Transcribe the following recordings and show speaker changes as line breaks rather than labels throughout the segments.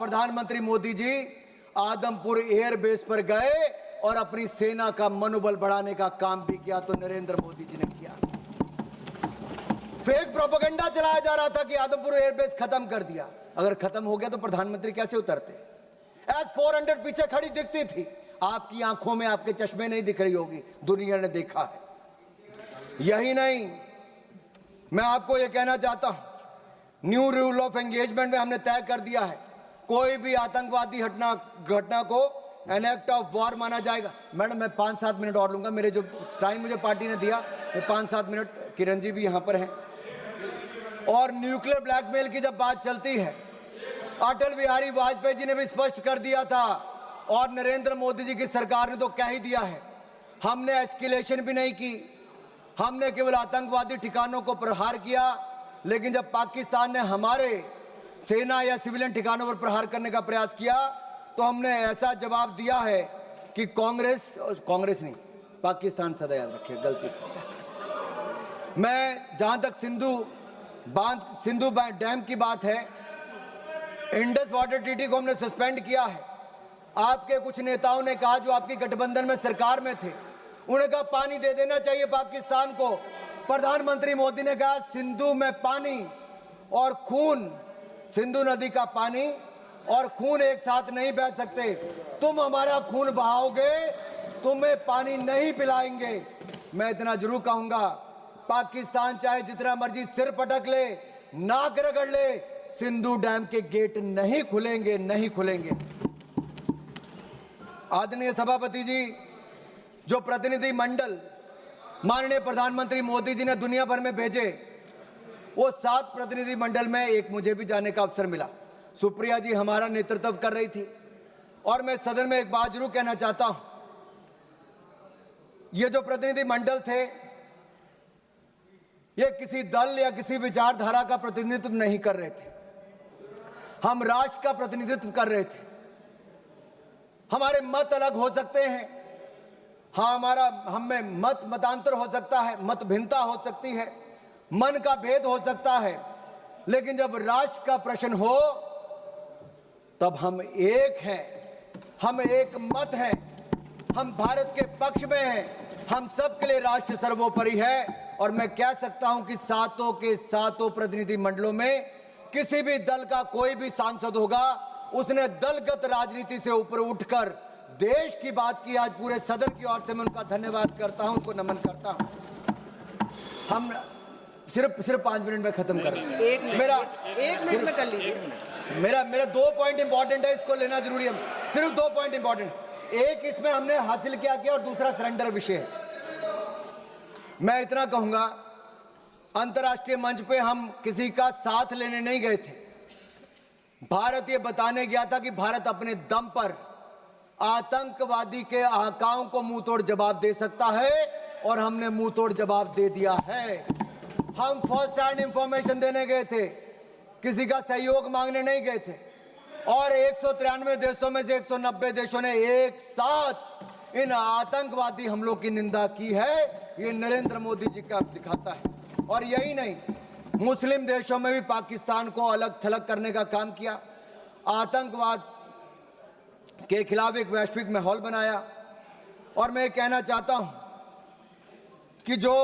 प्रधानमंत्री मोदी जी आदमपुर एयरबेस पर गए और अपनी सेना का मनोबल बढ़ाने का काम भी किया, तो नरेंद्र मोदी जी ने किया। फेक प्रोपेगेंडा चलाया जा रहा था कि आदमपुर एयरबेस खत्म कर दिया। अगर खत्म हो गया तो प्रधानमंत्री कैसे उतरते? S-400 पीछे खड़ी दिखती थी, आपकी आंखों में आपके चश्मे नहीं दिख रही होगी, दुनिया ने देखा है। यही नहीं, मैं आपको यह कहना चाहता हूं, न्यू रूल ऑफ एंगेजमेंट में हमने तय कर दिया है, कोई भी आतंकवादी घटना को एन एक्ट ऑफ वॉर माना जाएगा। मैडम मैं 5-7 मिनट और लूंगा, मेरे जो टाइम मुझे पार्टी ने दिया, मैं 5-7 मिनट, किरण जी भी यहां पर हैं। और न्यूक्लियर ब्लैकमेल की जब बात चलती है, अटल बिहारी वाजपेयी जी ने भी स्पष्ट कर दिया था, और नरेंद्र मोदी जी की सरकार ने तो कह ही दिया है, हमने एस्केलेशन भी नहीं की, हमने केवल आतंकवादी ठिकानों को प्रहार किया। लेकिन जब पाकिस्तान ने हमारे सेना या सिविलियन ठिकानों पर प्रहार करने का प्रयास किया, तो हमने ऐसा जवाब दिया है कि कांग्रेस नहीं, पाकिस्तान सदा याद रखिए, गलती से। मैं जहां तक सिंधु डैम की बात है, इंडस वाटर ट्रीटी को हमने सस्पेंड किया है। आपके कुछ नेताओं ने कहा, जो आपकी गठबंधन में सरकार में थे, उन्होंने कहा पानी दे देना चाहिए पाकिस्तान को। प्रधानमंत्री मोदी ने कहा सिंधु में पानी और खून, सिंधु नदी का पानी और खून एक साथ नहीं बह सकते, तुम हमारा खून बहाओगे, तुम्हें पानी नहीं पिलाएंगे। मैं इतना जरूर कहूंगा, पाकिस्तान चाहे जितना मर्जी सिर पटक ले, नाक रगड़ ले, सिंधु डैम के गेट नहीं खुलेंगे, नहीं खुलेंगे। आदरणीय सभापति जी, जो प्रतिनिधि मंडल माननीय प्रधानमंत्री मोदी जी ने दुनिया भर में भेजे, वो 7 प्रतिनिधि मंडल में एक मुझे भी जाने का अवसर मिला। सुप्रिया जी हमारा नेतृत्व कर रही थी। और मैं सदन में एक बात जरूर कहना चाहता हूं, ये जो प्रतिनिधि मंडल थे, ये किसी दल या किसी विचारधारा का प्रतिनिधित्व नहीं कर रहे थे, हम राष्ट्र का प्रतिनिधित्व कर रहे थे। हमारे मत अलग हो सकते हैं, हाँ, हम में मतांतर हो सकता है, मत भिन्नता हो सकती है, मन का भेद हो सकता है, लेकिन जब राष्ट्र का प्रश्न हो तब हम एक हैं, हम एक मत हैं, हम भारत के पक्ष में हैं, हम सबके लिए राष्ट्र सर्वोपरि है। और मैं कह सकता हूं कि 7 के 7 प्रतिनिधि मंडलों में किसी भी दल का कोई भी सांसद होगा, उसने दलगत राजनीति से ऊपर उठकर देश की बात की। आज पूरे सदन की ओर से मैं उनका धन्यवाद करता हूं, उनको नमन करता हूं। हम सिर्फ 5 मिनट में खत्म कर रहे हैं।
एक मिनट में कर लीजिए।
मेरा 2 पॉइंट इंपॉर्टेंट है, इसको लेना जरूरी है। सिर्फ 2 पॉइंट इंपॉर्टेंट, एक इसमें हमने हासिल क्या किया और दूसरा सरेंडर विषय है। मैं इतना कहूंगा, अंतर्राष्ट्रीय मंच पे हम किसी का साथ लेने नहीं गए थे। भारत ये बताने गया था कि भारत अपने दम पर आतंकवादी के आकाओं को मुंह तोड़ जवाब दे सकता है, और हमने मुंह तोड़ जवाब दे दिया है। हम फर्स्ट हैंड इंफॉर्मेशन देने गए थे, किसी का सहयोग मांगने नहीं गए थे। और 193 देशों में से 190 देशों ने एक साथ इन आतंकवादी हमलों की निंदा की है। ये नरेंद्र मोदी जी का दिखाता है। और यही नहीं, मुस्लिम देशों में भी पाकिस्तान को अलग थलग करने का काम किया, आतंकवाद के खिलाफ एक वैश्विक माहौल बनाया। और मैं कहना चाहता हूं कि जो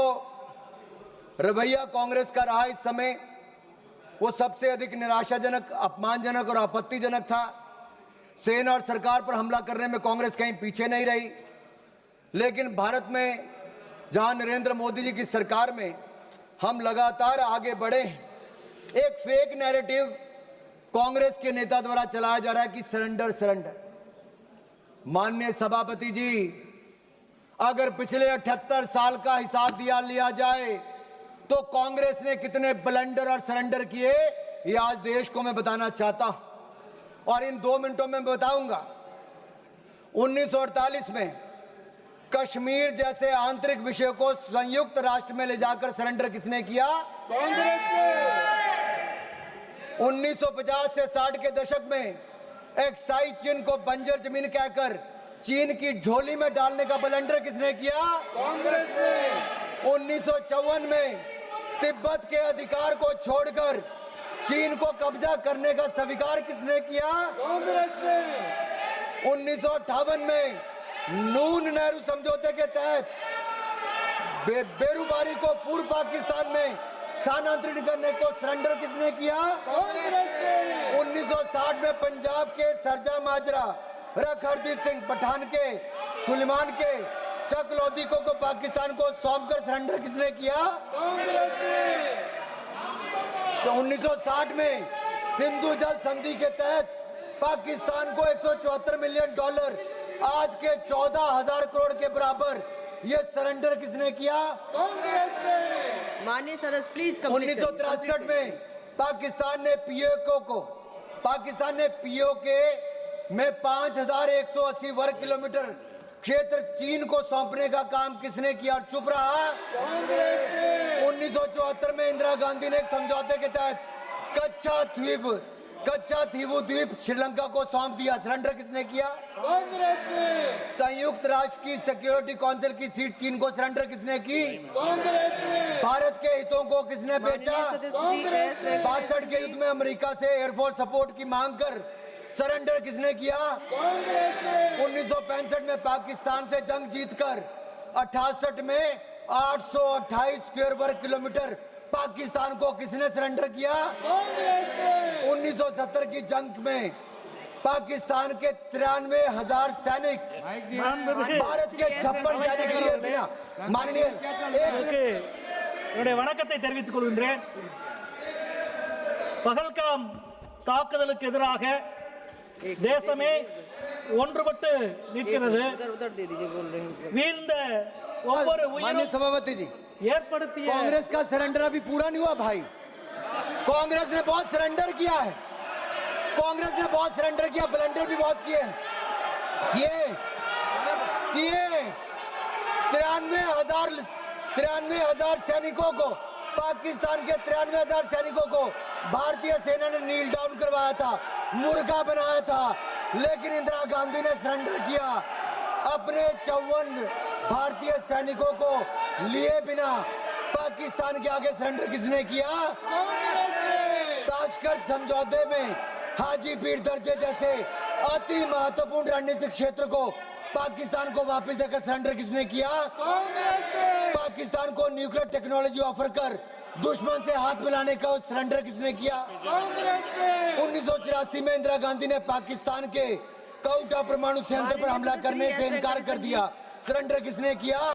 रवैया कांग्रेस का रहा इस समय, वो सबसे अधिक निराशाजनक, अपमानजनक और आपत्तिजनक था। सेना और सरकार पर हमला करने में कांग्रेस कहीं पीछे नहीं रही। लेकिन भारत में जहां नरेंद्र मोदी जी की सरकार में हम लगातार आगे बढ़े हैं, एक फेक नैरेटिव कांग्रेस के नेता द्वारा चलाया जा रहा है कि सरेंडर सरेंडर। माननीय सभापति जी, अगर पिछले 78 साल का हिसाब लिया जाए तो कांग्रेस ने कितने ब्लंडर और सरेंडर किए, ये आज देश को मैं बताना चाहता हूं। और इन 2 मिनटों में बताऊंगा, 1948 में कश्मीर जैसे आंतरिक विषय को संयुक्त राष्ट्र में ले जाकर सरेंडर किसने किया? कांग्रेस ने। 1950 से 60 के दशक में एक्साई चीन को बंजर जमीन कहकर चीन की झोली में डालने का ब्लंडर किसने किया? कांग्रेस ने। 1954 में तिब्बत के अधिकार को छोड़कर चीन को कब्जा करने का स्वीकार किसने किया?
कांग्रेस ने।
1958 में नून नेहरू समझौते के तहत बेरूबारी को पूर्व पाकिस्तान में स्थानांतरित करने को सरेंडर किसने किया?
कांग्रेस ने।
1960 में पंजाब के सरजा माजरा, रख हरदीप सिंह, पठान के, सुलेमान के, चक लोधी को पाकिस्तान को सौंपकर सरेंडर किसने किया?
कांग्रेस ने।
1960 में सिंधु जल संधि के तहत पाकिस्तान को $174 मिलियन, आज के 14,000 करोड़ के बराबर, ये सरेंडर किसने किया?
कांग्रेस ने।
माननीय सदस्य प्लीज कंप्लीट
1963 में पाकिस्तान ने पीओके में 5,180 वर्ग किलोमीटर क्षेत्र चीन को सौंपने का काम किसने किया और चुप रहा?
कांग्रेस ने।
1974 में इंदिरा गांधी ने एक समझौते के तहत कच्चा थीवू द्वीप श्रीलंका को सौंप दिया, सरेंडर किसने किया?
कांग्रेस ने।
संयुक्त राष्ट्र की सिक्योरिटी काउंसिल की सीट चीन को सरेंडर किसने की?
कांग्रेस ने।
भारत के हितों को किसने बेचा?
कांग्रेस ने।
62 के युद्ध में अमेरिका से एयरफोर्स सपोर्ट की मांग कर सरेंडर किसने किया?
कांग्रेस ने।
1965 में पाकिस्तान से जंग जीतकर 68 में 828 स्क्वायर वर्ग किलोमीटर पाकिस्तान को किसने सरेंडर किया?
कांग्रेस ने।
1970 की जंग में पाकिस्तान के 93,000 सैनिक भारत के 56 सैनिक लिए बिना माननीय
என்னுடைய வணக்கத்தை தெரிவித்துக் கொள்கின்றேன். பகல்காம் தாக்குதலுக்கு எதிராக தேசமே ஒன்றுபட்டு நிற்கிறது.
उधर दे दीजिए, बोल रहे हैं
வீழ்ந்த ஒவ்வொரு
माननीय
உயிரும்
सभापति जी,
ஏற்படுத்திய
कांग्रेस का सरेंडर अभी पूरा नहीं हुआ भाई. कांग्रेस ने बहुत सरेंडर किया है, कांग्रेस ने बहुत सरेंडर किया, ब्लंडर भी बहुत किए हैं. किए 93,000 सैनिकों को, पाकिस्तान के 93,000 सैनिकों को भारतीय सेना ने नील डाउन करवाया था, मुर्गा बनाया था, लेकिन इंदिरा गांधी ने सरेंडर किया. अपने 54 भारतीय सैनिकों को लिए बिना पाकिस्तान के आगे सरेंडर किसने किया?
कांग्रेस ने।
ताशकंद समझौते में हाजीपीर दर्जे जैसे अति महत्वपूर्ण रणनीतिक क्षेत्र को पाकिस्तान को वापस देकर सरेंडर किसने किया?
कांग्रेस ने।
पाकिस्तान को न्यूक्लियर टेक्नोलॉजी ऑफर कर दुश्मन से हाथ मिलाने का सरेंडर किसने किया?
कांग्रेस ने।
1984 में इंदिरा गांधी ने पाकिस्तान के कोटा परमाणु संयंत्र पर हमला करने से इनकार कर दिया, सरेंडर किसने किया?